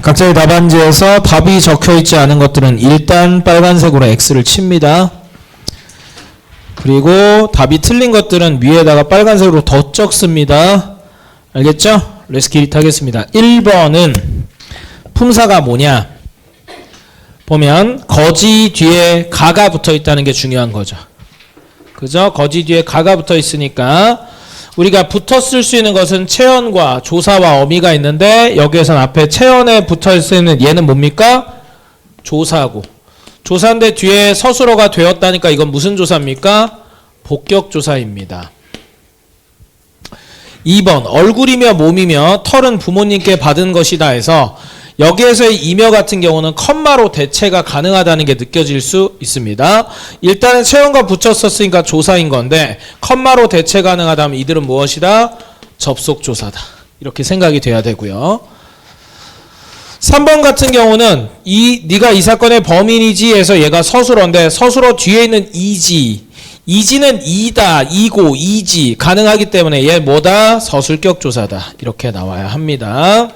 각자의 답안지에서 답이 적혀있지 않은 것들은 일단 빨간색으로 X를 칩니다. 그리고 답이 틀린 것들은 위에다가 빨간색으로 덧적 씁니다. 알겠죠? 레스키릿 하겠습니다. 1번은 품사가 뭐냐? 보면 거지 뒤에 가가 붙어 있다는 게 중요한 거죠. 그죠? 거지 뒤에 가가 붙어 있으니까 우리가 붙어 쓸 수 있는 것은 체언과 조사와 어미가 있는데 여기에선 앞에 체언에 붙어 있는 얘는 뭡니까? 조사고. 조사인데 뒤에 서술어가 되었다니까 이건 무슨 조사입니까? 복격조사입니다. 2번 얼굴이며 몸이며 털은 부모님께 받은 것이다 해서 여기에서의 이며 같은 경우는 컴마로 대체가 가능하다는 게 느껴질 수 있습니다. 일단은 체언과 붙였었으니까 조사인 건데 컴마로 대체 가능하다면 이들은 무엇이다? 접속조사다. 이렇게 생각이 돼야 되고요. 3번 같은 경우는 네가 이 사건의 범인이지 해서 얘가 서술어인데 서술어 뒤에 있는 이지 이지는 이다, 이고, 이지 가능하기 때문에 얘 뭐다? 서술격 조사다. 이렇게 나와야 합니다.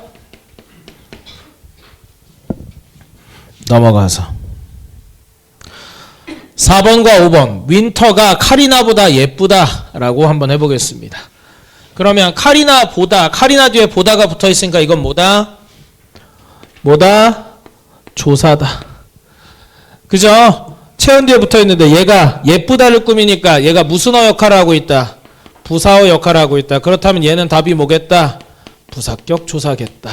넘어가서 4번과 5번 윈터가 카리나보다 예쁘다 라고 한번 해보겠습니다. 그러면 카리나 뒤에 보다가 붙어있으니까 이건 뭐다? 조사다. 그죠? 체언 뒤에 붙어있는데 얘가 예쁘다를 꾸미니까 얘가 무슨 어 역할을 하고 있다? 부사어 역할을 하고 있다. 그렇다면 얘는 답이 뭐겠다? 부사격 조사겠다.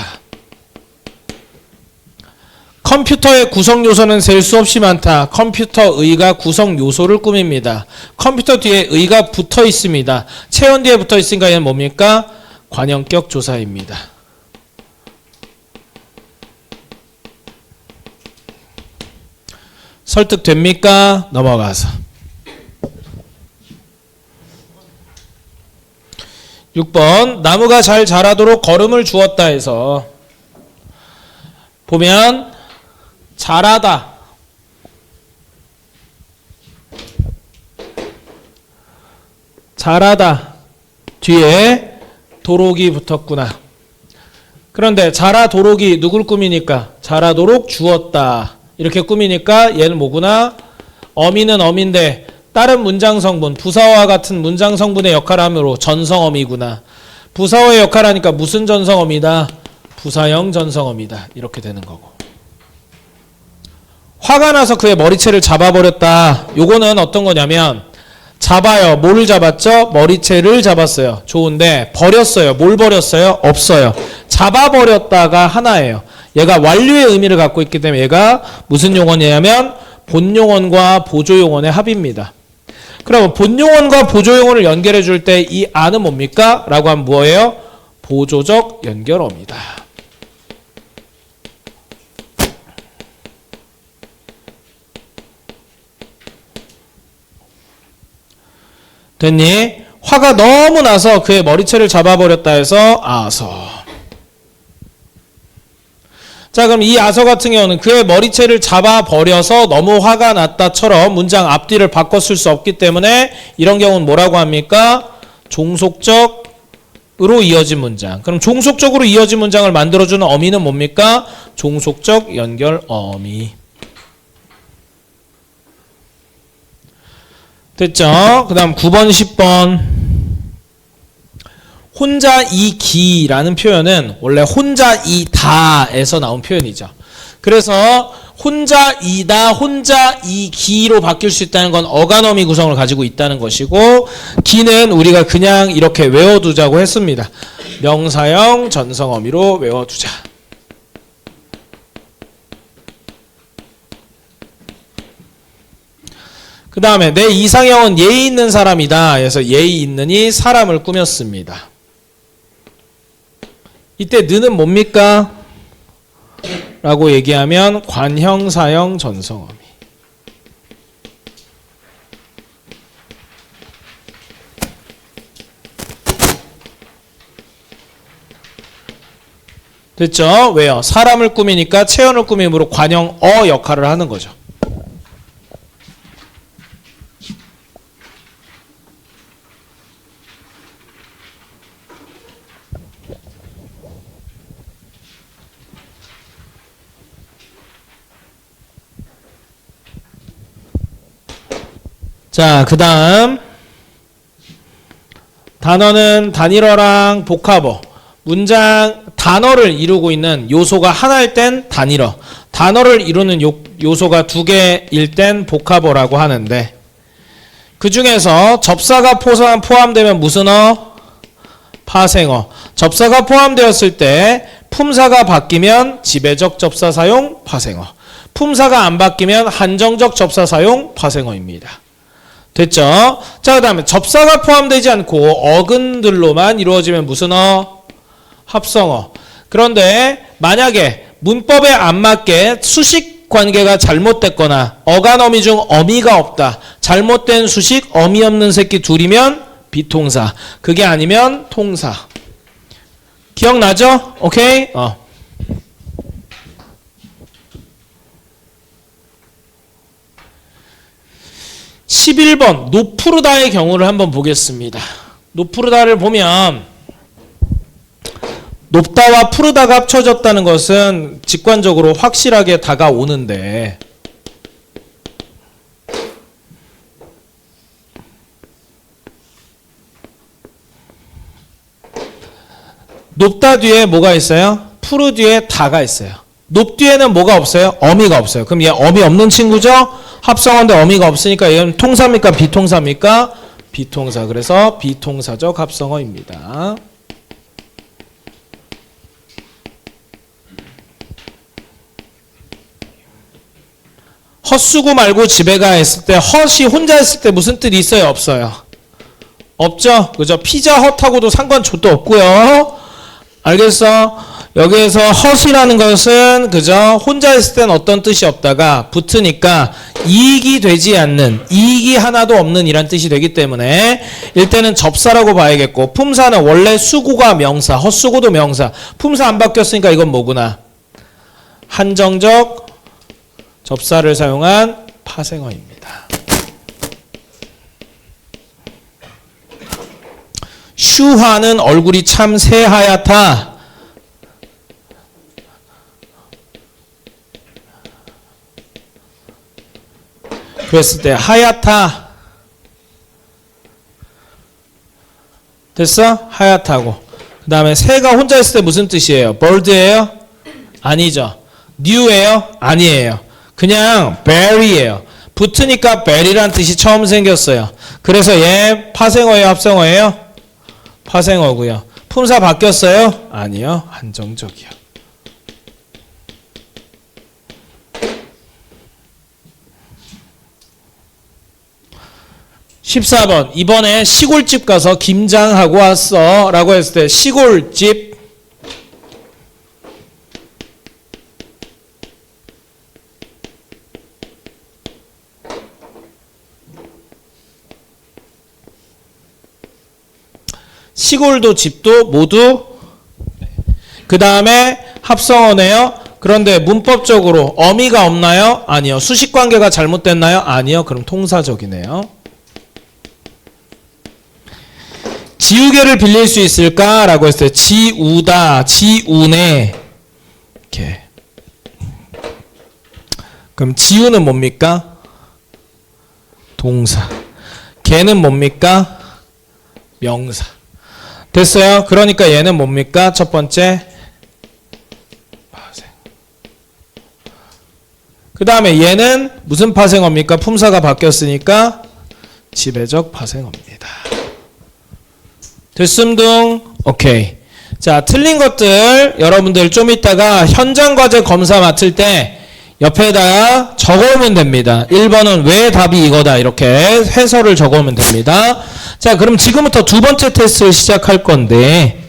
컴퓨터의 구성 요소는 셀 수 없이 많다. 컴퓨터의가 구성 요소를 꾸밉니다. 컴퓨터 뒤에 의가 붙어 있습니다. 체언 뒤에 붙어 있으니까 얘는 뭡니까? 관형격 조사입니다. 설득됩니까? 넘어가서 6번 나무가 잘 자라도록 거름을 주었다 해서 보면 자라다 뒤에 도록이 붙었구나. 그런데 자라도록이 누굴 꾸미니까? 자라도록 주었다. 이렇게 꾸미니까 얘는 뭐구나? 어미는 어미인데 다른 문장 성분, 부사어와 같은 문장 성분의 역할을 하므로 전성어미구나. 부사어의 역할을 하니까 무슨 전성어미다? 부사형 전성어미다. 이렇게 되는 거고. 화가 나서 그의 머리채를 잡아버렸다. 요거는 어떤 거냐면 잡아요. 뭘 잡았죠? 머리채를 잡았어요. 좋은데 버렸어요. 뭘 버렸어요? 없어요. 잡아버렸다가 하나예요. 얘가 완료의 의미를 갖고 있기 때문에 얘가 무슨 용언이냐면 본용언과 보조용언의 합입니다. 그럼 본용언과 보조용언을 연결해 줄 때 이 아는 뭡니까? 라고 하면 뭐예요? 보조적 연결어입니다. 됐니? 화가 너무 나서 그의 머리채를 잡아버렸다 해서 아서. 자, 그럼 이 아서 같은 경우는 그의 머리채를 잡아버려서 너무 화가 났다처럼 문장 앞뒤를 바꿔 쓸 수 없기 때문에 이런 경우는 뭐라고 합니까? 종속적으로 이어진 문장. 그럼 종속적으로 이어진 문장을 만들어주는 어미는 뭡니까? 종속적 연결 어미. 됐죠? 그 다음 9번, 10번. 혼자 이기라는 표현은 원래 혼자 이다에서 나온 표현이죠. 그래서 혼자 이다, 혼자 이기로 바뀔 수 있다는 건 어간어미 구성을 가지고 있다는 것이고 기는 우리가 그냥 이렇게 외워두자고 했습니다. 명사형 전성어미로 외워두자. 그 다음에 내 이상형은 예의 있는 사람이다. 그래서 예의 있는이 사람을 꾸몄습니다. 이때 느는 뭡니까? 라고 얘기하면 관형사형 전성어미. 됐죠? 왜요? 사람을 꾸미니까 체언을 꾸밈으로 관형 어 역할을 하는 거죠. 자, 그 다음 단어는 단일어랑 복합어. 문장 단어를 이루고 있는 요소가 하나일 땐 단일어, 단어를 이루는 요소가 두 개일 땐 복합어라고 하는데, 그 중에서 접사가 포함되면 무슨 어? 파생어. 접사가 포함되었을 때 품사가 바뀌면 지배적 접사 사용 파생어, 품사가 안 바뀌면 한정적 접사 사용 파생어입니다. 됐죠? 자, 그 다음에 접사가 포함되지 않고 어근들로만 이루어지면 무슨 어? 합성어. 그런데 만약에 문법에 안 맞게 수식 관계가 잘못됐거나 어간어미 중 어미가 없다, 잘못된 수식 어미 없는 새끼 둘이면 비통사, 그게 아니면 통사. 기억나죠? 오케이? 11번 노프르다의 경우를 한번 보겠습니다. 노프르다를 보면 높다와 푸르다가 합쳐졌다는 것은 직관적으로 확실하게 다가오는데, 높다 뒤에 뭐가 있어요? 푸르 뒤에 다가 있어요. 높 뒤에는 뭐가 없어요? 어미가 없어요. 그럼 얘 어미 없는 친구죠? 합성어인데 어미가 없으니까 얘는 통사입니까? 비통사입니까? 비통사. 그래서 비통사적 합성어입니다. 헛수고 말고 집에 가 했을 때, 헛이 혼자 했을 때 무슨 뜻이 있어요? 없어요? 없죠? 그죠? 피자 헛하고도 상관조도 없고요. 알겠어? 여기에서 헛이라는 것은 그죠? 혼자 했을 땐 어떤 뜻이 없다가 붙으니까 이익이 되지 않는, 이익이 하나도 없는 이란 뜻이 되기 때문에 일단은 접사라고 봐야겠고, 품사는 원래 수고가 명사, 헛수고도 명사, 품사 안 바뀌었으니까 이건 뭐구나? 한정적 접사를 사용한 파생어입니다. 슈화는 얼굴이 참 새하얗다. 그랬을 때 하얗다. 됐어? 하얗다고. 그 다음에 새가 혼자 있을 때 무슨 뜻이에요? bird예요? 아니죠. new예요? 아니에요. 그냥 berry예요. 붙으니까 berry란 뜻이 처음 생겼어요. 그래서 얘 파생어예요? 합성어예요? 파생어고요. 품사 바뀌었어요? 아니요. 한정적이요. 14번. 이번에 시골집 가서 김장하고 왔어 라고 했을 때 시골집, 시골도 집도 모두 그 다음에 합성어네요. 그런데 문법적으로 어미가 없나요? 아니요. 수식관계가 잘못됐나요? 아니요. 그럼 통사적이네요. 지우개를 빌릴 수 있을까? 라고 했을 때 지우다, 지우네. 이렇게. 그럼 지우는 뭡니까? 동사. 개는 뭡니까? 명사. 됐어요? 그러니까 얘는 뭡니까? 첫 번째 파생. 그 다음에 얘는 무슨 파생어입니까? 품사가 바뀌었으니까 지배적 파생어입니다. 됐음둥? 오케이. 자, 틀린 것들 여러분들 좀 이따가 현장 과제 검사 맡을 때 옆에다 적어오면 됩니다. 1번은 왜 답이 이거다 이렇게 해설을 적어오면 됩니다. 자, 그럼 지금부터 두 번째 테스트를 시작할 건데